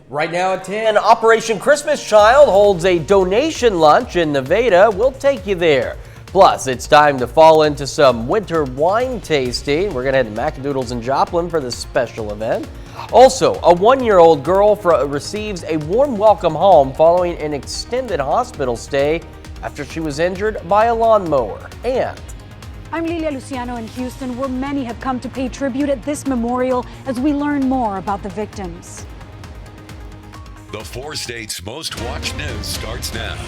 Right now at 10, Operation Christmas Child holds a donation lunch in Nevada. We'll take you there. Plus, it's time to fall into some winter wine tasting. We're going to head to Macadoodles in Joplin for this special event. Also, a one-year-old girl receives a warm welcome home following an extended hospital stay after she was injured by a lawnmower. And I'm Lilia Luciano in Houston, where many have come to pay tribute at this memorial as we learn more about the victims. The 4 states' most watched news starts now.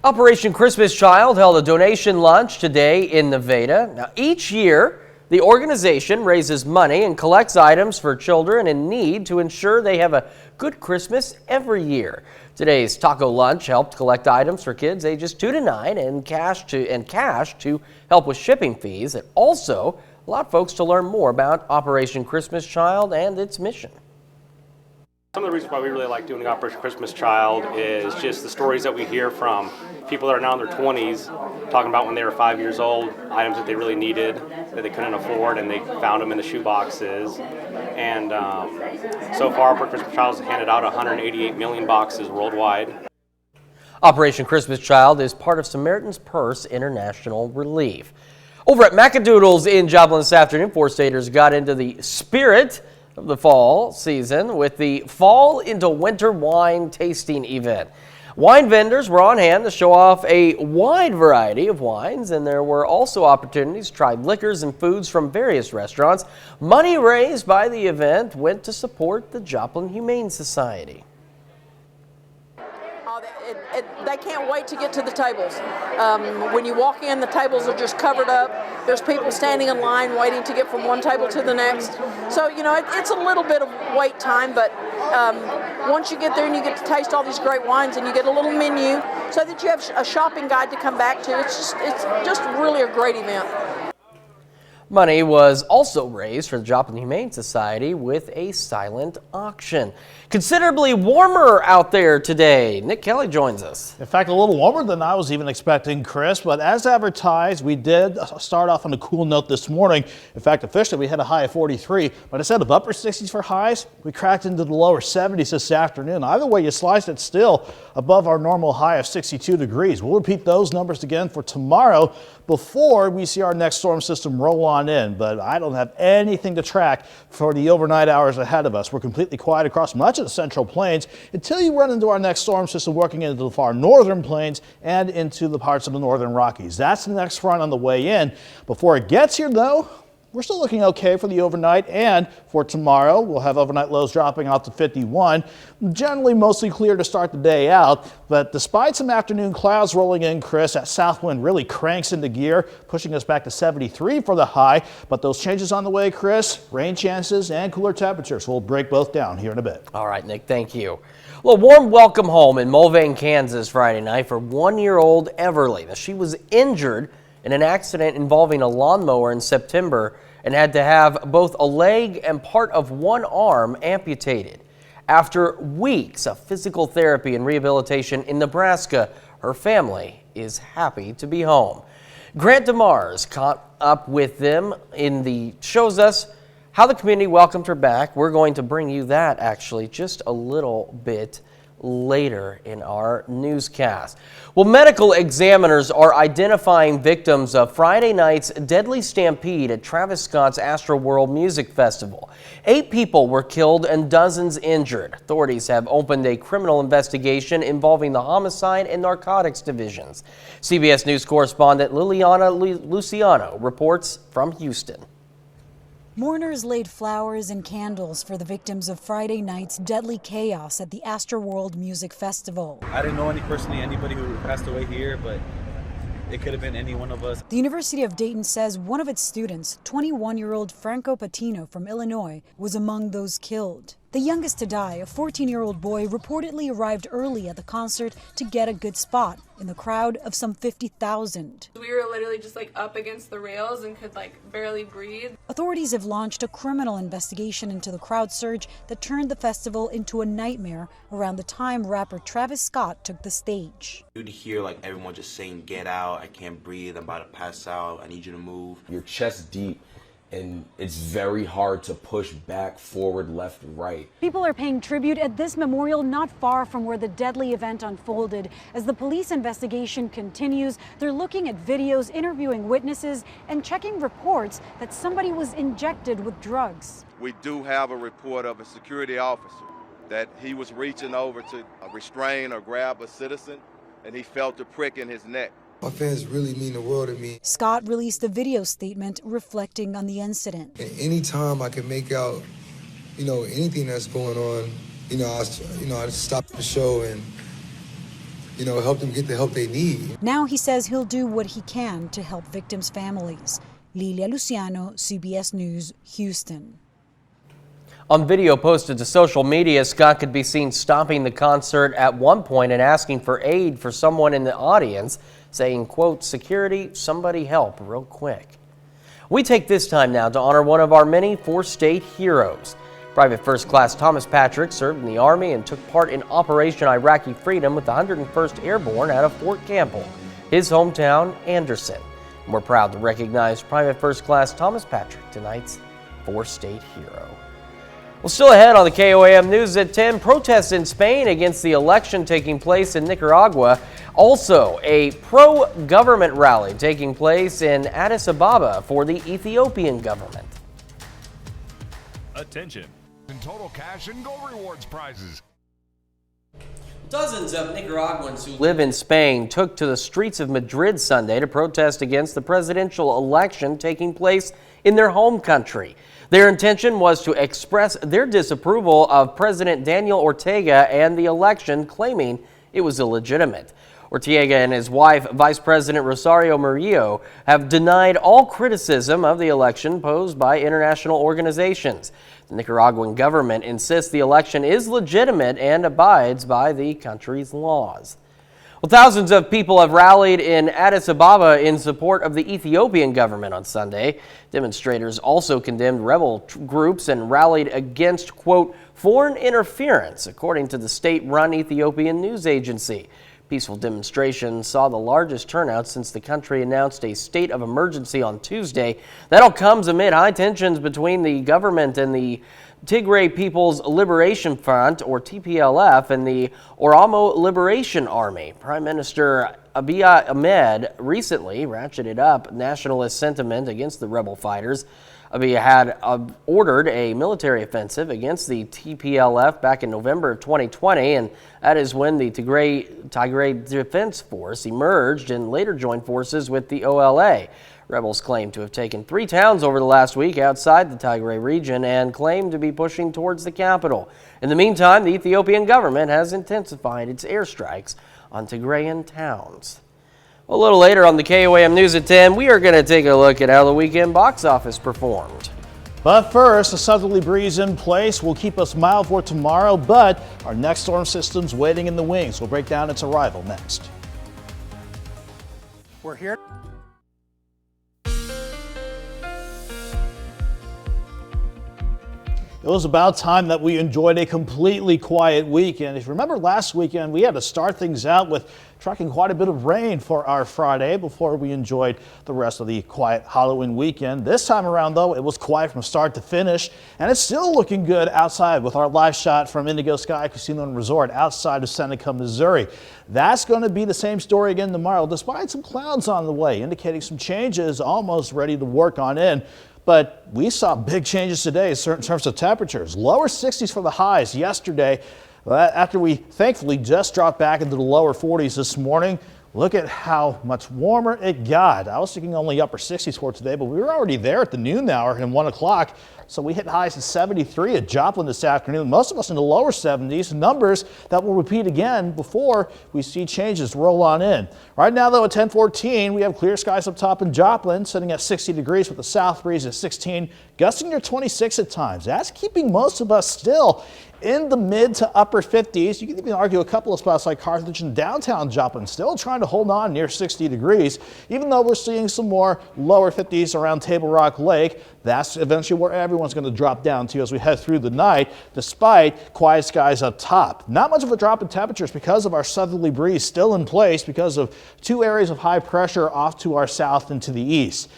Operation Christmas Child held a donation lunch today in Nevada. Now, each year, the organization raises money and collects items for children in need to ensure they have a good Christmas every year. Today's taco lunch helped collect items for kids ages 2 to 9 and cash to help with shipping fees. It also allowed folks to learn more about Operation Christmas Child and its mission. Some of the reasons why we really like doing Operation Christmas Child is just the stories that we hear from people that are now in their 20s talking about when they were 5 years old, items that they really needed that they couldn't afford, and they found them in the shoe boxes. And so far, Operation Christmas Child has handed out 188 million boxes worldwide. Operation Christmas Child is part of Samaritan's Purse International Relief. Over at Macadoodles in Joplin this afternoon, 4-staters got into the spirit of the fall season with the Fall into Winter Wine Tasting event. Wine vendors were on hand to show off a wide variety of wines, and there were also opportunities to try liquors and foods from various restaurants. Money raised by the event went to support the Joplin Humane Society. They can't wait to get to the tables. When you walk in, the tables are just covered up. There's people standing in line waiting to get from one table to the next. So, you know, it's a little bit of wait time, but once you get there and you get to taste all these great wines and you get a little menu so that you have a shopping guide to come back to, it's just really a great event. Money was also raised for the Joplin Humane Society with a silent auction. Considerably warmer out there today. Nick Kelly joins us. In fact, a little warmer than I was even expecting, Chris, but as advertised, we did start off on a cool note this morning. In fact, officially, we had a high of 43, but instead of upper 60s for highs, we cracked into the lower 70s this afternoon. Either way you slice it, still above our normal high of 62 degrees. We'll repeat those numbers again for tomorrow before we see our next storm system roll on in, but I don't have anything to track for the overnight hours ahead of us. We're completely quiet across much of the Central Plains until you run into our next storm system working into the far northern plains and into the parts of the northern Rockies. That's the next front on the way in. Before it gets here, though, we're still looking okay for the overnight, and for tomorrow, we'll have overnight lows dropping out to 51. Generally mostly clear to start the day out, but despite some afternoon clouds rolling in, Chris, that south wind really cranks into gear, pushing us back to 73 for the high. But those changes on the way, Chris, rain chances and cooler temperatures will break both down here in a bit. All right, Nick, thank you. Well, warm welcome home in Mulvane, Kansas Friday night for one-year-old Everly. Now, she was injured in an accident involving a lawnmower in September and had to have both a leg and part of one arm amputated. After weeks of physical therapy and rehabilitation in Nebraska, her family is happy to be home. Grant DeMars caught up with them shows us how the community welcomed her back. We're going to bring you that actually just a little bit later in our newscast. Well, medical examiners are identifying victims of Friday night's deadly stampede at Travis Scott's ASTROWORLD Music Festival. 8 people were killed and dozens injured. Authorities have opened a criminal investigation involving the homicide and narcotics divisions. CBS News correspondent Liliana Luciano reports from Houston. Mourners laid flowers and candles for the victims of Friday night's deadly chaos at the ASTROWORLD Music Festival. I didn't know anybody who passed away here, but it could have been any one of us. The University of Dayton says one of its students, 21-year-old Franco Patino from Illinois, was among those killed. The youngest to die, a 14-year-old boy, reportedly arrived early at the concert to get a good spot in the crowd of some 50,000. We were literally just like up against the rails and could like barely breathe. Authorities have launched a criminal investigation into the crowd surge that turned the festival into a nightmare around the time rapper Travis Scott took the stage. You'd hear like everyone just saying, "Get out, I can't breathe, I'm about to pass out, I need you to move." You're chest deep and it's very hard to push back, forward, left, right. People are paying tribute at this memorial not far from where the deadly event unfolded. As the police investigation continues, they're looking at videos, interviewing witnesses, and checking reports that somebody was injected with drugs. We do have a report of a security officer that he was reaching over to restrain or grab a citizen, and he felt a prick in his neck. My fans really mean the world to me. Scott released a video statement reflecting on the incident. And anytime I can make out, anything that's going on, I stop the show and, help them get the help they need. Now he says he'll do what he can to help victims' families. Lilia Luciano, CBS News, Houston. On video posted to social media, Scott could be seen stopping the concert at one point and asking for aid for someone in the audience, saying, quote, "Security, somebody help real quick." We take this time now to honor one of our many four-state heroes. Private First Class Thomas Patrick served in the Army and took part in Operation Iraqi Freedom with the 101st Airborne out of Fort Campbell, his hometown, Anderson. And we're proud to recognize Private First Class Thomas Patrick, tonight's four-state hero. Well, still ahead on the KOAM News at 10, protests in Spain against the election taking place in Nicaragua. Also, a pro-government rally taking place in Addis Ababa for the Ethiopian government. Attention. In total cash and gold rewards prizes. Dozens of Nicaraguans who live in Spain took to the streets of Madrid Sunday to protest against the presidential election taking place in their home country. Their intention was to express their disapproval of President Daniel Ortega and the election, claiming it was illegitimate. Ortega and his wife, Vice President Rosario Murillo, have denied all criticism of the election posed by international organizations. The Nicaraguan government insists the election is legitimate and abides by the country's laws. Well, thousands of people have rallied in Addis Ababa in support of the Ethiopian government on Sunday. Demonstrators also condemned rebel groups and rallied against, quote, foreign interference, according to the state-run Ethiopian news agency. Peaceful demonstrations saw the largest turnout since the country announced a state of emergency on Tuesday. That all comes amid high tensions between the government and the Tigray People's Liberation Front, or TPLF, and the Oromo Liberation Army. Prime Minister Abiy Ahmed recently ratcheted up nationalist sentiment against the rebel fighters. Abiy had ordered a military offensive against the TPLF back in November of 2020, and that is when the Tigray Defense Force emerged and later joined forces with the OLA. Rebels claim to have taken 3 towns over the last week outside the Tigray region and claim to be pushing towards the capital. In the meantime, the Ethiopian government has intensified its airstrikes on Tigrayan towns. A little later on the KOAM News at 10, we are going to take a look at how the weekend box office performed. But first, a southerly breeze in place will keep us mild for tomorrow, but our next storm system's waiting in the wings. We'll break down its arrival next. We're here. It was about time that we enjoyed a completely quiet weekend. If you remember last weekend, we had to start things out with tracking quite a bit of rain for our Friday before we enjoyed the rest of the quiet Halloween weekend. This time around, though, it was quiet from start to finish, and it's still looking good outside with our live shot from Indigo Sky Casino and Resort outside of Seneca, Missouri. That's going to be the same story again tomorrow, despite some clouds on the way, indicating some changes almost ready to work on in. But we saw big changes today in terms of temperatures. Lower 60s for the highs yesterday, after we thankfully just dropped back into the lower 40s this morning. Look at how much warmer it got. I was thinking only upper 60s for today, but we were already there at the noon hour and 1 o'clock. So we hit highs of 73 at Joplin this afternoon. Most of us in the lower 70s, numbers that will repeat again before we see changes roll on in. Right now, though, at 10:14, we have clear skies up top in Joplin, sitting at 60 degrees with the south breeze at 16, gusting near 26 at times. That's keeping most of us still in the mid to upper 50s. You can even argue a couple of spots like Carthage and downtown Joplin still trying to hold on near 60 degrees, even though we're seeing some more lower 50s around Table Rock Lake. That's eventually where everyone's going to drop down to as we head through the night, despite quiet skies up top. Not much of a drop in temperatures because of our southerly breeze still in place because of 2 areas of high pressure off to our south and to the east.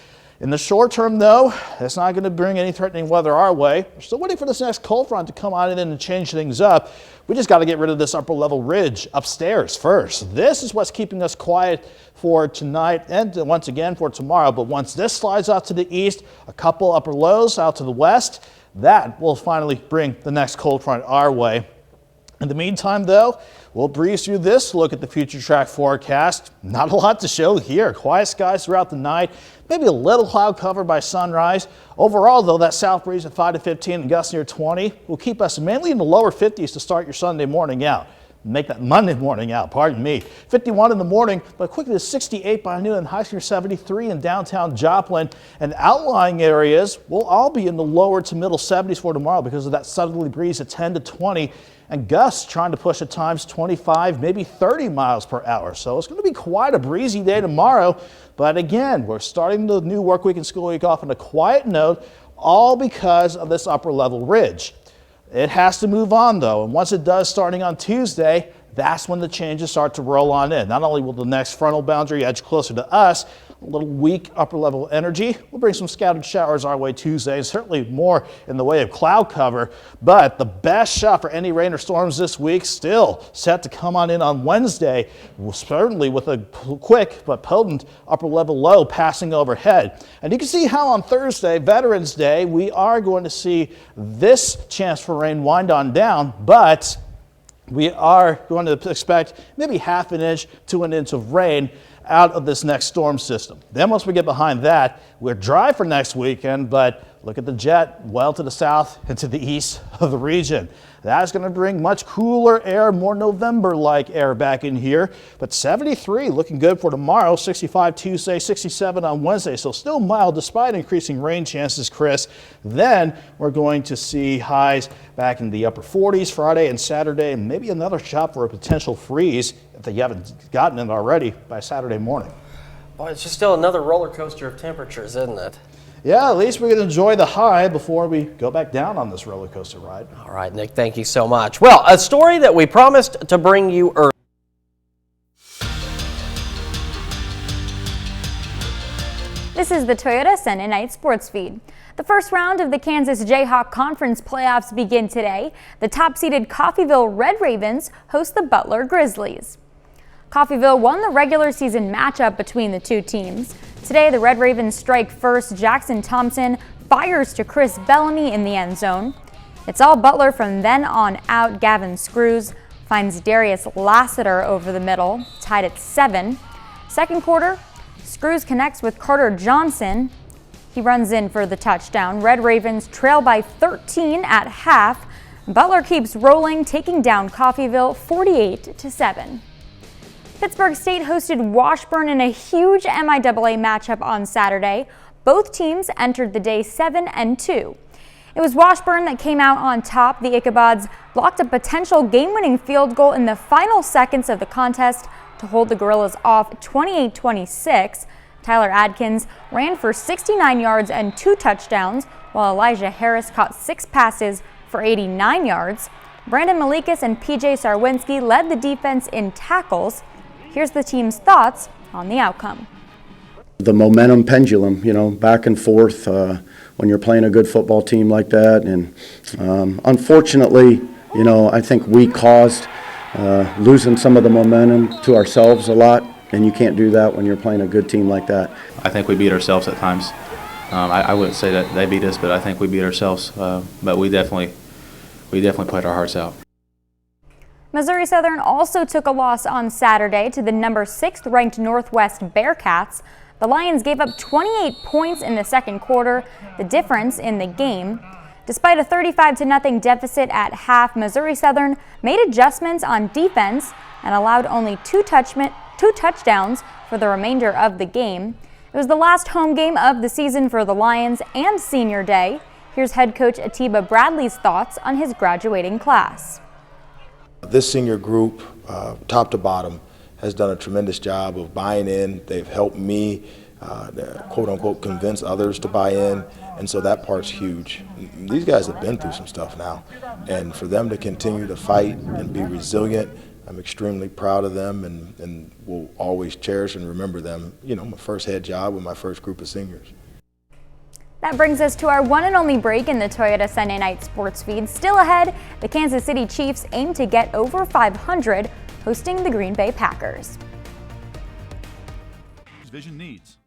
In the short term, though, it's not going to bring any threatening weather our way. We're still waiting for this next cold front to come on in and change things up. We just got to get rid of this upper level ridge upstairs first. This is what's keeping us quiet for tonight and once again for tomorrow. But once this slides out to the east, a couple upper lows out to the west, that will finally bring the next cold front our way. In the meantime, though, we'll breeze through this, look at the future track forecast. Not a lot to show here. Quiet skies throughout the night, maybe a little cloud cover by sunrise. Overall, though, that south breeze at 5 to 15 and gusts near 20 will keep us mainly in the lower 50s to start your Sunday morning out. Make that Monday morning out, pardon me. 51 in the morning, but quickly to 68 by noon and highs near 73 in downtown Joplin. And outlying areas will all be in the lower to middle 70s for tomorrow because of that southerly breeze at 10 to 20. And gusts trying to push at times 25, maybe 30 miles per hour. So it's going to be quite a breezy day tomorrow. But again, we're starting the new work week and school week off on a quiet note, all because of this upper level ridge. It has to move on though. And once it does, starting on Tuesday, that's when the changes start to roll on in. Not only will the next frontal boundary edge closer to us, a little weak upper level energy will bring some scattered showers our way Tuesday, and certainly more in the way of cloud cover. But the best shot for any rain or storms this week still set to come on in on Wednesday, certainly with a quick but potent upper level low passing overhead. And you can see how on Thursday, Veterans Day, we are going to see this chance for rain wind on down, but we are going to expect maybe half an inch to an inch of rain out of this next storm system. Then once we get behind that, we're dry for next weekend, but look at the jet well to the south and to the east of the region. That's going to bring much cooler air, more November-like air back in here. But 73 looking good for tomorrow, 65 Tuesday, 67 on Wednesday. So still mild despite increasing rain chances, Chris. Then we're going to see highs back in the upper 40s Friday and Saturday, and maybe another shot for a potential freeze if you haven't gotten it already by Saturday morning. Boy, it's just still another roller coaster of temperatures, isn't it? Yeah, at least we can enjoy the high before we go back down on this roller coaster ride. All right, Nick, thank you so much. Well, a story that we promised to bring you earlier. This is the Toyota Sunday Night Sports Feed. The first round of the Kansas Jayhawk Conference playoffs begin today. The top-seeded Coffeyville Red Ravens host the Butler Grizzlies. Coffeyville won the regular season matchup between the two teams. Today, the Red Ravens strike first. Jackson Thompson fires to Chris Bellamy in the end zone. It's all Butler from then on out. Gavin Screws finds Darius Lassiter over the middle, tied at 7. Second quarter, Screws connects with Carter Johnson. He runs in for the touchdown. Red Ravens trail by 13 at half. Butler keeps rolling, taking down Coffeyville 48-7. Pittsburgh State hosted Washburn in a huge MIAA matchup on Saturday. Both teams entered the day 7-2. It was Washburn that came out on top. The Ichabods blocked a potential game-winning field goal in the final seconds of the contest to hold the Gorillas off 28-26. Tyler Adkins ran for 69 yards and 2 touchdowns, while Elijah Harris caught 6 passes for 89 yards. Brandon Malikas and PJ Sarwinski led the defense in tackles. Here's the team's thoughts on the outcome. The momentum pendulum, back and forth when you're playing a good football team like that. And unfortunately, I think we caused losing some of the momentum to ourselves a lot. And you can't do that when you're playing a good team like that. I think we beat ourselves at times. I wouldn't say that they beat us, but I think we beat ourselves. But we definitely played our hearts out. Missouri Southern also took a loss on Saturday to the number 6th ranked Northwest Bearcats. The Lions gave up 28 points in the second quarter, the difference in the game. Despite a 35-0 deficit at half, Missouri Southern made adjustments on defense and allowed only 2 touchdowns for the remainder of the game. It was the last home game of the season for the Lions and Senior Day. Here's head coach Atiba Bradley's thoughts on his graduating class. This senior group, top to bottom, has done a tremendous job of buying in. They've helped me, quote-unquote, convince others to buy in, and so that part's huge. These guys have been through some stuff now, and for them to continue to fight and be resilient, I'm extremely proud of them and will always cherish and remember them. My first head job with my first group of seniors. That brings us to our one and only break in the Toyota Sunday Night Sports Feed. Still ahead, the Kansas City Chiefs aim to get over 500, hosting the Green Bay Packers. Vision needs.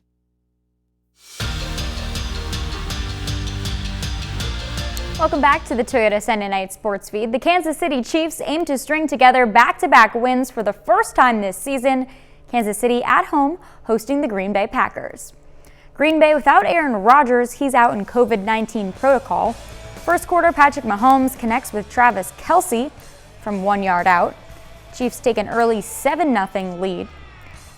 Welcome back to the Toyota Sunday Night Sports Feed. The Kansas City Chiefs aim to string together back-to-back wins for the first time this season. Kansas City at home, hosting the Green Bay Packers. Green Bay without Aaron Rodgers, he's out in COVID-19 protocol. First quarter, Patrick Mahomes connects with Travis Kelce from 1 yard out. Chiefs take an early 7-0 lead.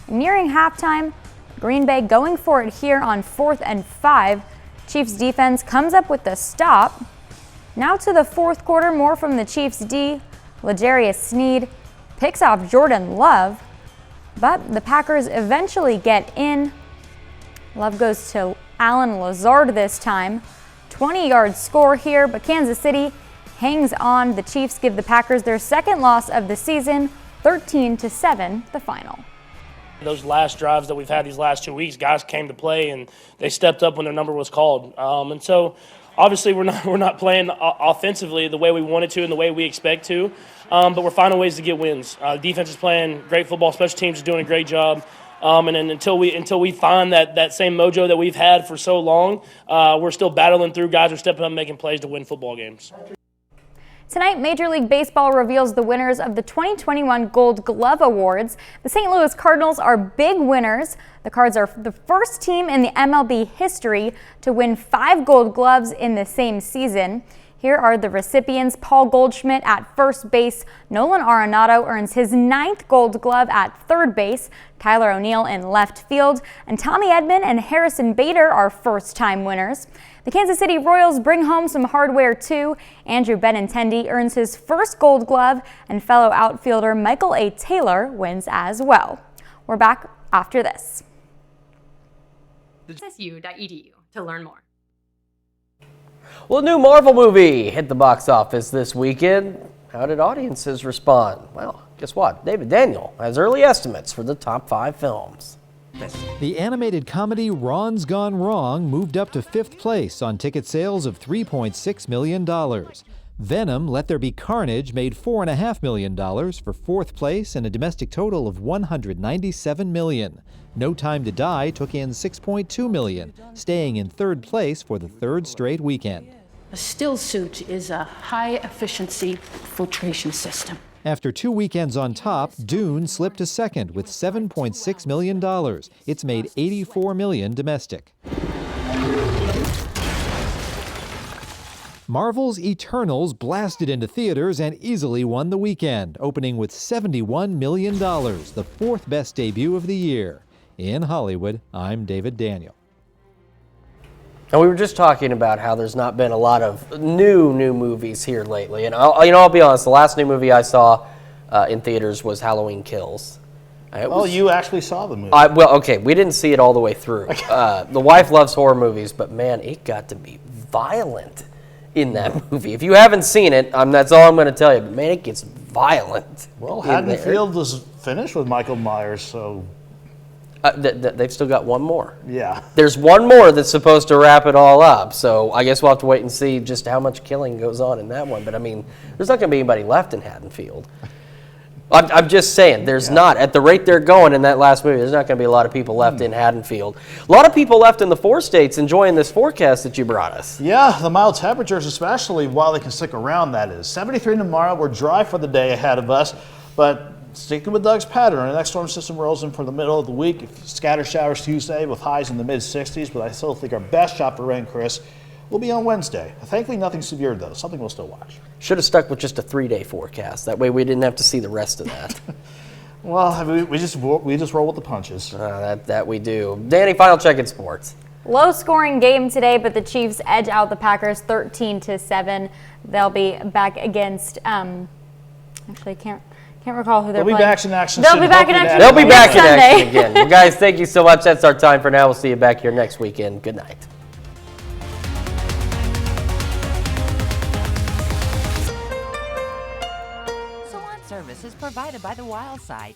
Nearing halftime, Green Bay going for it here on 4th and 5. Chiefs defense comes up with the stop. Now to the fourth quarter, more from the Chiefs D. L'Jarius Sneed picks off Jordan Love, but the Packers eventually get in. Love goes to Allen Lazard this time. 20-yard score here, but Kansas City hangs on. The Chiefs give the Packers their second loss of the season, 13-7 the final. Those last drives that we've had these last 2 weeks, guys came to play and they stepped up when their number was called. And so obviously we're not playing offensively the way we wanted to and the way we expect to, but we're finding ways to get wins. Defense is playing great football. Special teams is doing a great job. And then until we find that same mojo that we've had for so long, we're still battling through. Guys are stepping up and making plays to win football games. Tonight, Major League Baseball reveals the winners of the 2021 Gold Glove Awards. The St. Louis Cardinals are big winners. The Cards are the first team in the MLB history to win 5 Gold Gloves in the same season. Here are the recipients. Paul Goldschmidt at first base. Nolan Arenado earns his 9th Gold Glove at third base. Tyler O'Neill in left field. And Tommy Edman and Harrison Bader are first-time winners. The Kansas City Royals bring home some hardware too. Andrew Benintendi earns his first Gold Glove, and fellow outfielder Michael A. Taylor wins as well. We're back after this. MSSU.edu to learn more. Well, a new Marvel movie hit the box office this weekend. How did audiences respond? Well, guess what? David Daniel has early estimates for the top 5 films. The animated comedy Ron's Gone Wrong moved up to 5th place on ticket sales of $3.6 million. Venom, Let There Be Carnage made $4.5 million for 4th place and a domestic total of $197 million. No Time to Die took in $6.2 million, staying in 3rd place for the 3rd straight weekend. A still suit is a high-efficiency filtration system. After 2 weekends on top, Dune slipped to 2nd with $7.6 million. It's made $84 million domestic. Marvel's Eternals blasted into theaters and easily won the weekend, opening with $71 million, the 4th best debut of the year. In Hollywood, I'm David Daniel. And we were just talking about how there's not been a lot of new movies here lately. And I'll be honest, the last new movie I saw in theaters was Halloween Kills. You actually saw the movie. Well, okay, we didn't see it all the way through. The wife loves horror movies, but man, it got to be violent in that movie. If you haven't seen it, that's all I'm going to tell you. But man, it gets violent. Well, Haddonfield was finished with Michael Myers, so... they've still got one more. Yeah. There's one more that's supposed to wrap it all up. So I guess we'll have to wait and see just how much killing goes on in that one. But I mean, there's not going to be anybody left in Haddonfield. I'm just saying, there's not. At the rate they're going in that last movie, there's not going to be a lot of people left in Haddonfield. A lot of people left in the 4 states enjoying this forecast that you brought us. Yeah, the mild temperatures, especially while they can stick around, that is. 73 tomorrow. We're dry for the day ahead of us, but sticking with Doug's pattern, the next storm system rolls in for the middle of the week. Scatter showers Tuesday with highs in the mid-60s, but I still think our best shot for rain, Chris, will be on Wednesday. Thankfully, nothing severe, though. Something we'll still watch. Should have stuck with just a 3-day forecast. That way we didn't have to see the rest of that. Well, we just roll with the punches. That we do. Danny, final check in sports. Low-scoring game today, but the Chiefs edge out the Packers 13-7. They'll be back against, actually, can't recall who they're playing. They'll be back in action They'll soon. be back in action. They'll be back in action again. Well, guys, thank you so much. That's our time for now. We'll see you back here next weekend. Good night. Salon service is provided by The Wild Side.